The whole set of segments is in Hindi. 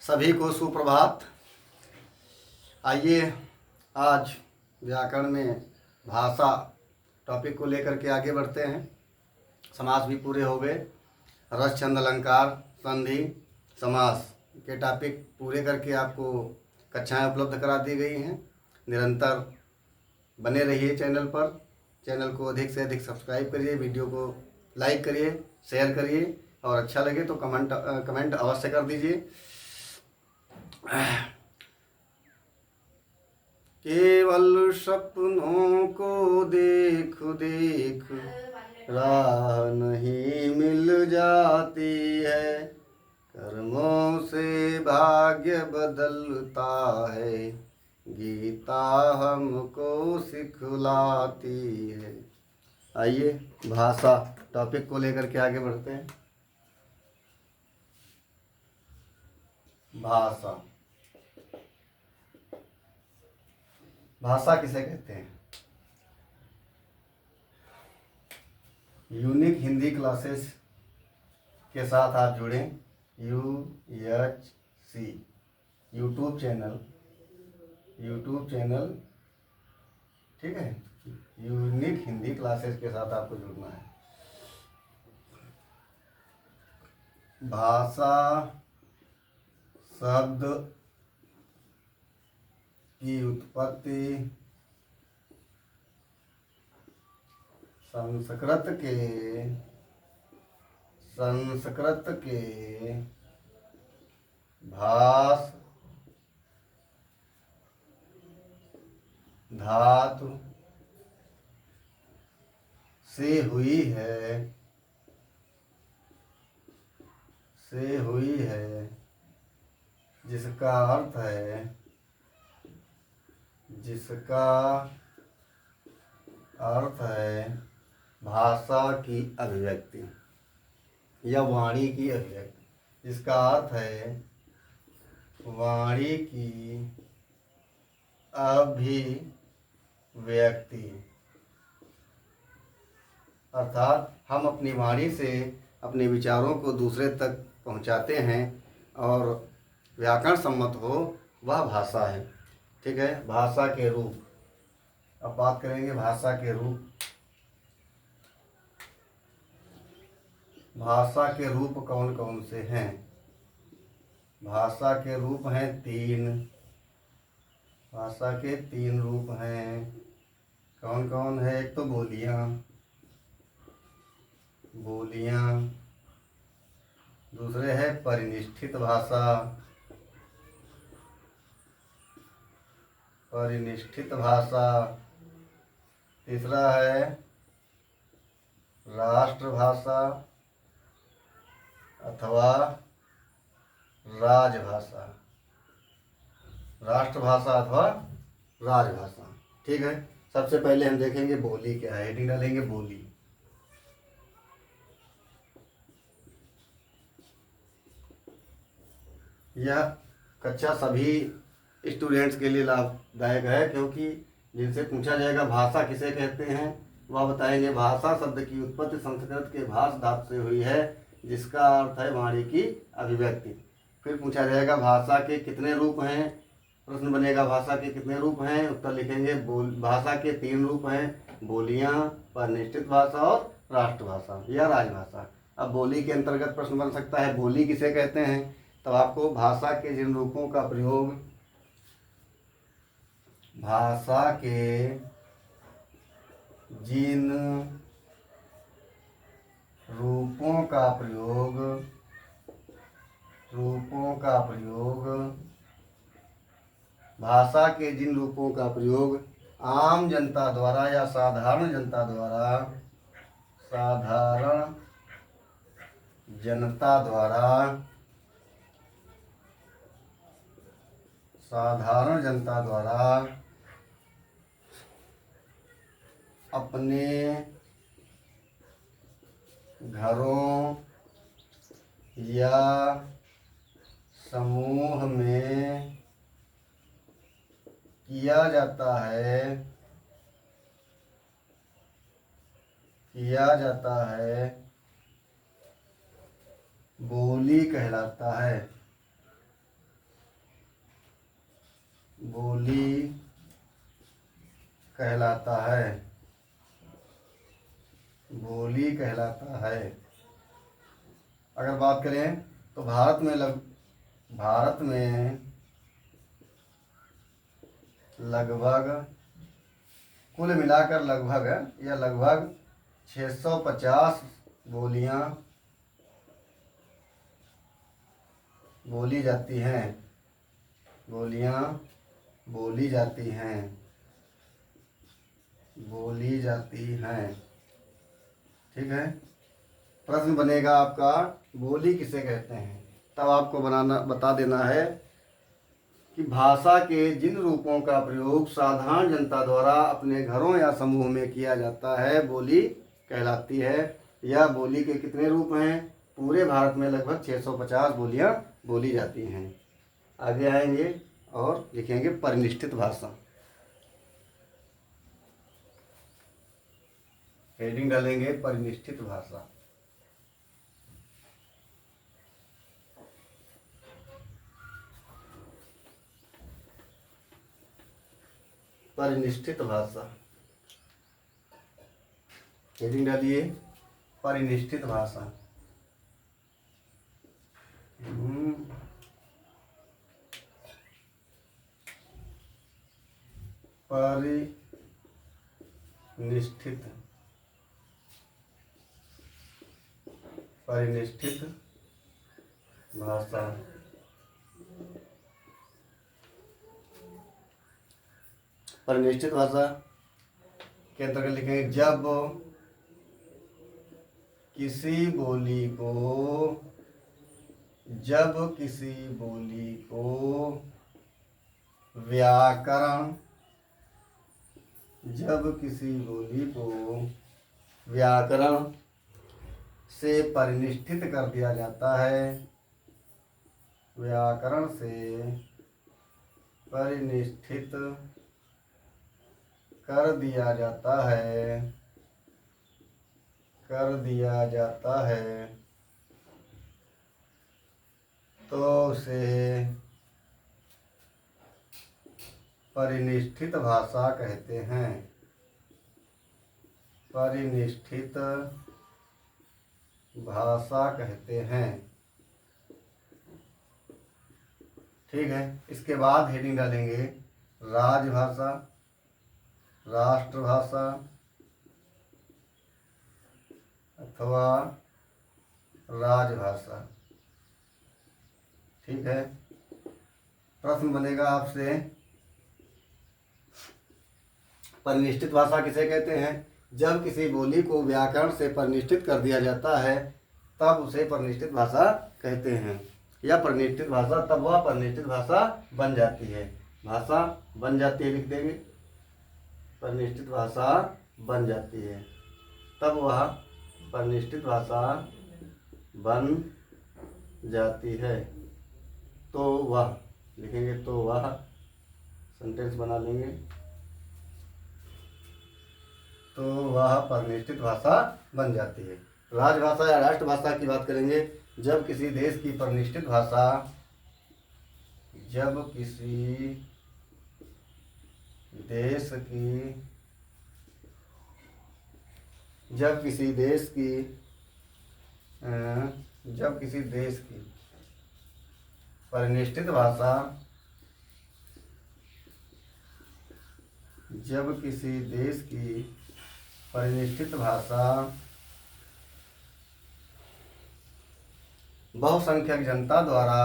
सभी को सुप्रभात। आइए आज व्याकरण में भाषा टॉपिक को लेकर के आगे बढ़ते हैं। समास भी पूरे हो गए। रस, छंद, अलंकार, संधि, समास के टॉपिक पूरे करके आपको कक्षाएं उपलब्ध करा दी गई हैं। निरंतर बने रहिए चैनल पर। चैनल को अधिक से अधिक सब्सक्राइब करिए, वीडियो को लाइक करिए, शेयर करिए और अच्छा लगे तो कमेंट अवश्य कर दीजिए। केवल सपनों को देख देख राह नहीं मिल जाती है, कर्मों से भाग्य बदलता है, गीता हमको सिखलाती है। आइए भाषा टॉपिक को लेकर के आगे बढ़ते हैं। भाषा भाषा किसे कहते हैं? यूनिक हिंदी क्लासेस के साथ आप जुड़ें। UHC यूट्यूब चैनल, ठीक है। यूनिक हिंदी क्लासेस के साथ आपको जुड़ना है। भाषा शब्द की उत्पत्ति संस्कृत के भाष धातु से हुई है, जिसका अर्थ है भाषा की अभिव्यक्ति या वाणी की अभिव्यक्ति। जिसका अर्थ है वाणी की अभिव्यक्ति, अर्थात हम अपनी वाणी से अपने विचारों को दूसरे तक पहुंचाते हैं और व्याकरण सम्मत हो वह भाषा है। ठीक है। भाषा के रूप, अब बात करेंगे भाषा के रूप। भाषा के रूप कौन कौन से हैं? भाषा के रूप हैं 3। भाषा के 3 रूप हैं। कौन कौन है? एक तो बोलियां, दूसरे है परिनिष्ठित भाषा, तीसरा है राष्ट्रभाषा अथवा राजभाषा। राष्ट्रभाषा अथवा राजभाषा, ठीक है। सबसे पहले हम देखेंगे बोली क्या है। हेडिंग डालेंगे बोली। यह कक्षा सभी स्टूडेंट्स के लिए लाभदायक है, क्योंकि जिनसे पूछा जाएगा भाषा किसे कहते हैं, वह बताएंगे भाषा शब्द की उत्पत्ति संस्कृत के भाष धातु से हुई है, जिसका अर्थ है वाणी की अभिव्यक्ति। फिर पूछा जाएगा भाषा के कितने रूप हैं। प्रश्न बनेगा भाषा के कितने रूप हैं, उत्तर लिखेंगे भाषा के 3 रूप हैं, बोलियां, परिनिष्ठित भाषा और राष्ट्रभाषा या राजभाषा। अब बोली के अंतर्गत प्रश्न बन सकता है बोली किसे कहते हैं, तब आपको भाषा के जिन रूपों का प्रयोग आम जनता द्वारा या साधारण जनता द्वारा अपने घरों या समूह में किया जाता है बोली कहलाता है। बोली कहलाता है। बोली कहलाता है। अगर बात करें तो भारत में लगभग कुल मिलाकर लगभग 650 बोलियां बोली जाती हैं। बोलियां बोली जाती हैं। बोली जाती हैं। ठीक है। प्रश्न बनेगा आपका, बोली किसे कहते हैं। तब आपको बता देना है कि भाषा के जिन रूपों का प्रयोग साधारण जनता द्वारा अपने घरों या समूह में किया जाता है बोली कहलाती है। यह बोली के कितने रूप हैं? पूरे भारत में लगभग 650 बोलियां बोली जाती हैं। आगे आएंगे और लिखेंगे परिनिष्ठित भाषा। हेडिंग डालेंगे परिनिष्ठित भाषा। परिनिष्ठित भाषा हेडिंग डालिए परिनिष्ठित भाषा। परिनिष्ठित भाषा। परिनिष्ठित भाषा के अंतर्गत लिखेंगे जब किसी बोली को व्याकरण से परिनिष्ठित कर दिया जाता है। व्याकरण से परिनिष्ठित कर दिया जाता है तो उसे परिनिष्ठित भाषा कहते हैं। परिनिष्ठित भाषा कहते हैं। ठीक है। इसके बाद हेडिंग डालेंगे राजभाषा, राष्ट्रभाषा अथवा राजभाषा। ठीक है। प्रश्न बनेगा आपसे, परिनिष्ठित भाषा किसे कहते हैं? जब किसी बोली को व्याकरण से परिनिष्ठित कर दिया जाता है तब उसे परिनिष्ठित भाषा कहते हैं। या परिनिष्ठित भाषा, तब वह परिनिष्ठित भाषा बन जाती है। भाषा बन जाती है, लिख देंगे परिनिष्ठित भाषा बन जाती है, तब वह परिनिष्ठित भाषा बन जाती है। तो वह लिखेंगे, तो वह सेंटेंस बना लेंगे, तो वह परिनिष्ठित भाषा बन जाती है। राजभाषा या राष्ट्रभाषा की बात करेंगे जब किसी देश की परिनिष्ठित भाषा जब किसी देश की परिनिष्ठित भाषा जब किसी देश की परिनिष्ठित भाषा बहुसंख्यक जनता द्वारा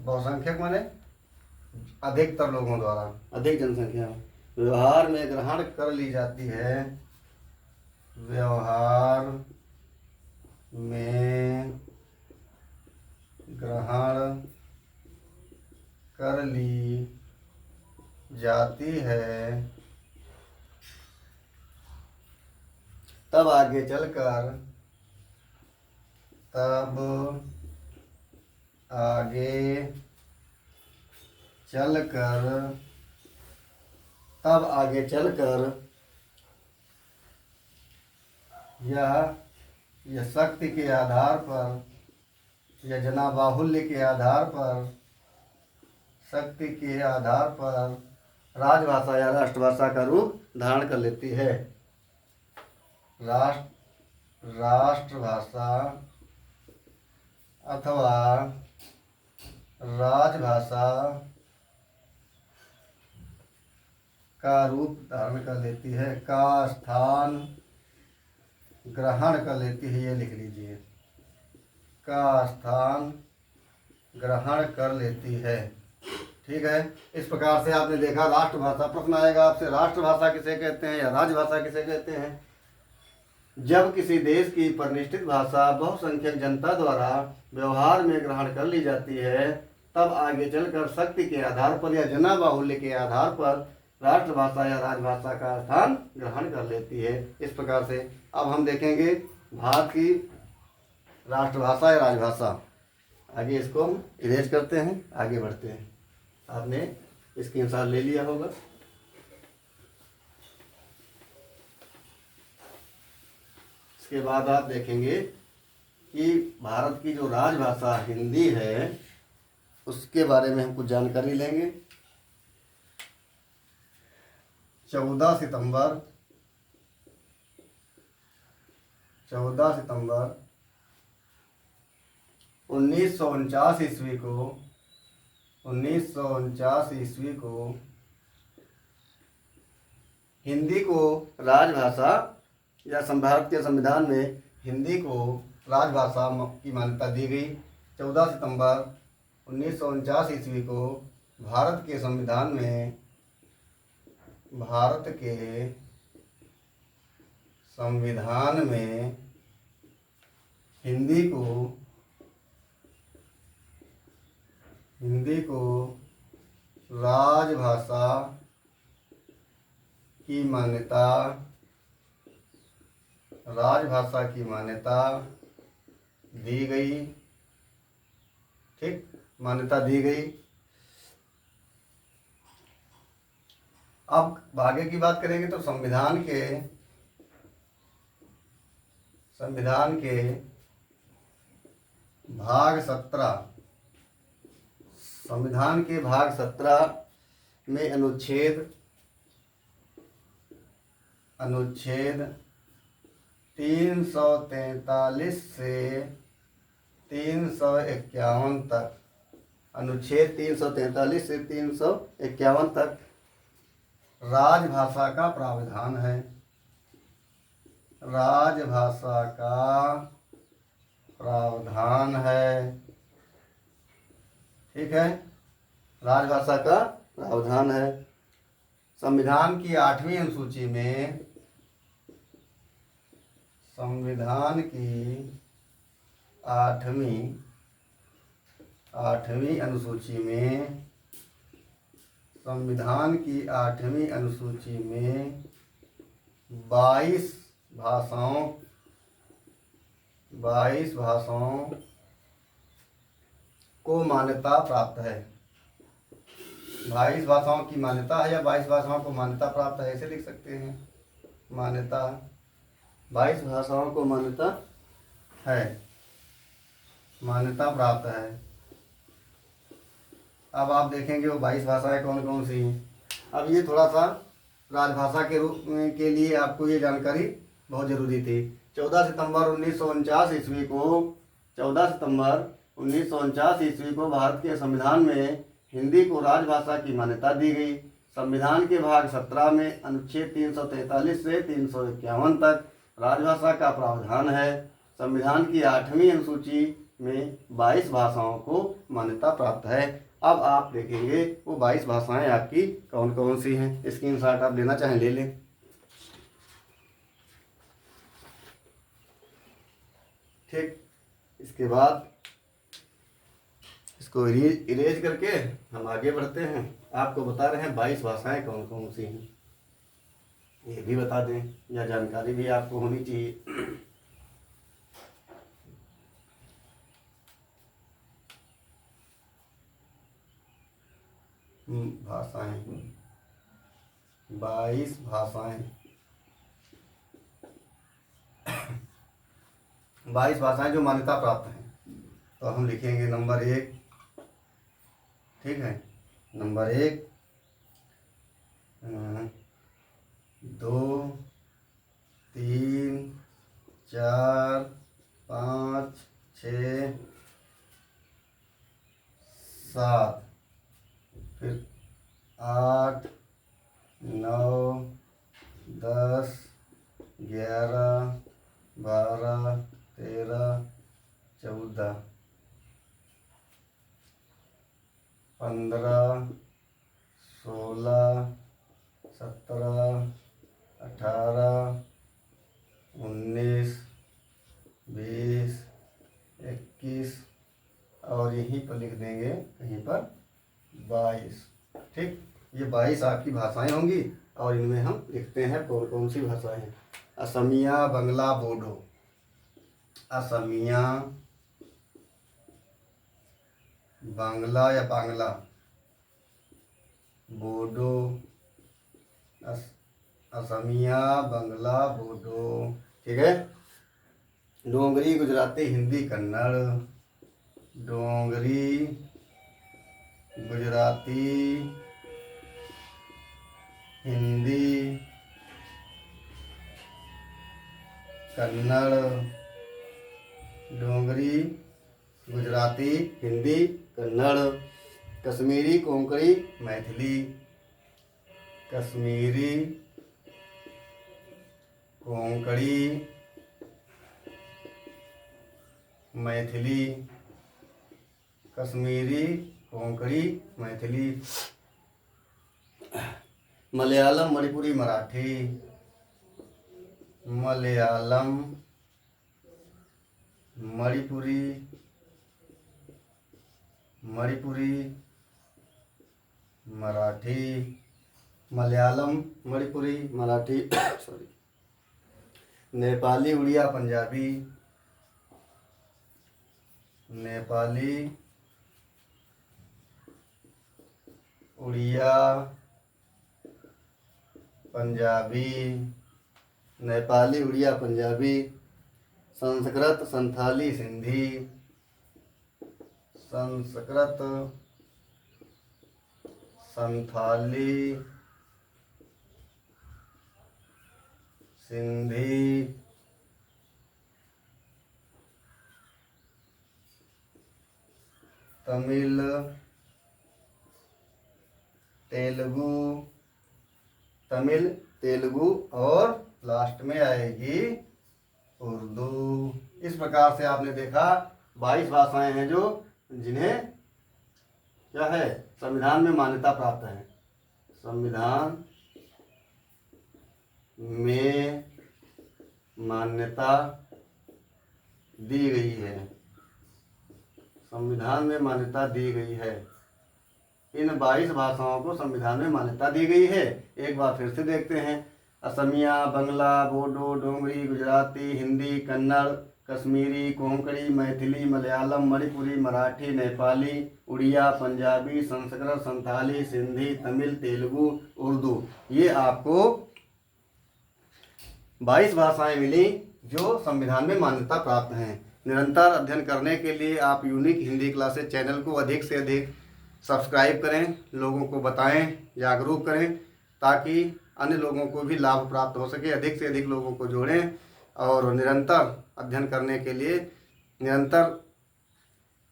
बहुसंख्यक माने अधिकतर लोगों द्वारा, अधिक जनसंख्या व्यवहार में ग्रहण कर ली जाती है। व्यवहार में ग्रहण कर ली जाती है तब आगे चलकर यह शक्ति के आधार पर या जना बाहुल्य के आधार पर, शक्ति के आधार पर राजभाषा या राष्ट्रभाषा का रूप धारण कर लेती है। राष्ट्रभाषा अथवा राजभाषा का रूप धारण कर लेती है, का स्थान ग्रहण कर लेती है। ये लिख लीजिए, का स्थान ग्रहण कर लेती है। ठीक है, इस प्रकार से आपने देखा राष्ट्रभाषा। प्रश्न आएगा आपसे, राष्ट्रभाषा किसे कहते हैं या राजभाषा किसे कहते हैं? जब किसी देश की प्रतिष्ठित भाषा बहुसंख्यक जनता द्वारा व्यवहार में ग्रहण कर ली जाती है, तब आगे चलकर शक्ति के आधार पर या जना बाहुल्य के आधार पर राष्ट्रभाषा या राजभाषा का स्थान ग्रहण कर लेती है। इस प्रकार से अब हम देखेंगे भारत की राष्ट्रभाषा या राजभाषा। आगे इसको हम इरेज करते हैं, आगे बढ़ते हैं। आपने स्क्रीनशॉट ले लिया होगा। इसके बाद आप देखेंगे कि भारत की जो राजभाषा हिंदी है, उसके बारे में हम कुछ जानकारी लेंगे। 14 सितंबर 1949 ईस्वी को हिंदी को राजभाषा या भारत के संविधान में हिंदी को राजभाषा की मान्यता दी गई। 14 सितंबर 1949 ईस्वी को भारत के संविधान में हिंदी को राजभाषा की मान्यता दी गई। ठीक, मान्यता दी गई। अब आगे की बात करेंगे तो संविधान के भाग 17 में अनुच्छेद 343 से 351 तक, अनुच्छेद 343 से 351 तक राजभाषा का प्रावधान है। राजभाषा का प्रावधान है। ठीक है, राजभाषा का प्रावधान है। संविधान की 8वीं अनुसूची में संविधान की 8वीं अनुसूची में 22 भाषाओं को मान्यता प्राप्त है। 22 भाषाओं की मान्यता है या 22 भाषाओं को मान्यता प्राप्त है, ऐसे लिख सकते हैं। मान्यता 22 भाषाओं को मान्यता प्राप्त है। अब आप देखेंगे वो 22 भाषाएं कौन कौन सी हैं। अब ये थोड़ा सा राजभाषा के रूप में के लिए आपको ये जानकारी बहुत ज़रूरी थी। 14 सितंबर 1949 ईस्वी को भारत के संविधान में हिंदी को राजभाषा की मान्यता दी गई। संविधान के भाग 17 में अनुच्छेद 343 से 351 तक राजभाषा का प्रावधान है। संविधान की 8वीं अनुसूची में 22 भाषाओं को मान्यता प्राप्त है। अब आप देखेंगे वो 22 भाषाएं आपकी कौन कौन सी हैं। स्क्रीनशॉट आप लेना चाहें ले लें। ठीक, इसके बाद इसको इरेज करके हम आगे बढ़ते हैं। आपको बता रहे हैं 22 भाषाएं कौन कौन सी हैं, ये भी बता दें, या जानकारी भी आपको होनी चाहिए। भाषाएं 22 भाषाएं 22 भाषाएं जो मान्यता प्राप्त हैं। तो हम लिखेंगे नंबर 1, ठीक है, नंबर 1, 2, 3, 4, 5, 6, 7, फिर 8, 9, 10, 11, 12, 13, 14, 15, 16, 17, 18, 19, 20, 21 और यहीं पर लिख देंगे कहीं पर 22। ठीक, ये 22 आपकी भाषाएं होंगी और इनमें हम लिखते हैं कौन कौन सी भाषाएं हैं। असमिया, बंगला, बोडो। असमिया, बांग्ला या बांग्ला, बोडो, असमिया, बंगला, बोडो, ठीक है। डोंगरी, गुजराती, हिंदी, कन्नड़। डोंगरी, गुजराती, हिंदी, कन्नड़। डोंगरी, गुजराती, हिंदी, कन्नड़। कश्मीरी, कोंकणी, मैथिली। कश्मीरी, कोंकणी, मैथिली। कश्मीरी, कोंकणी, मैथिली। मलयालम, मणिपुरी, मराठी। मलयालम, मणिपुरी, मराठी। मलयालम, मणिपुरी, मराठी सॉरी। नेपाली, उड़िया, पंजाबी। नेपाली, उड़िया, पंजाबी। नेपाली, उड़िया, पंजाबी। संस्कृत, संथाली, सिंधी। संस्कृत, संथाली, सिंधी। तमिल, तेलुगु। तमिल, तेलुगु और लास्ट में आएगी उर्दू। इस प्रकार से आपने देखा 22 भाषाएं हैं जो जिन्हें क्या है संविधान में मान्यता प्राप्त है। संविधान में मान्यता दी गई है। संविधान में मान्यता दी गई है। इन 22 भाषाओं को संविधान में मान्यता दी गई है। एक बार फिर से देखते हैं। असमिया, बंगला, बोडो, डोंगरी, गुजराती, हिंदी, कन्नड़, कश्मीरी, कोंकणी, मैथिली, मलयालम, मणिपुरी, मराठी, नेपाली, उड़िया, पंजाबी, संस्कृत, संथाली, सिंधी, तमिल, तेलुगु, उर्दू। ये आपको 22 भाषाएं मिली जो संविधान में मान्यता प्राप्त हैं। निरंतर अध्ययन करने के लिए आप यूनिक हिंदी क्लासेस चैनल को अधिक से अधिक सब्सक्राइब करें, लोगों को बताएं, जागरूक करें, ताकि अन्य लोगों को भी लाभ प्राप्त हो सके। अधिक से अधिक लोगों को जोड़ें और निरंतर अध्ययन करने के लिए निरंतर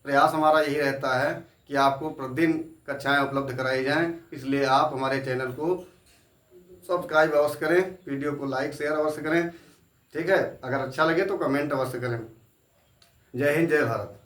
प्रयास हमारा यही रहता है कि आपको प्रतिदिन कक्षाएं उपलब्ध कराई जाएं। इसलिए आप हमारे चैनल को सब्सक्राइब अवश्य करें, वीडियो को लाइक शेयर अवश्य करें, ठीक है। अगर अच्छा लगे तो कमेंट अवश्य करें। जय हिंद, जय भारत।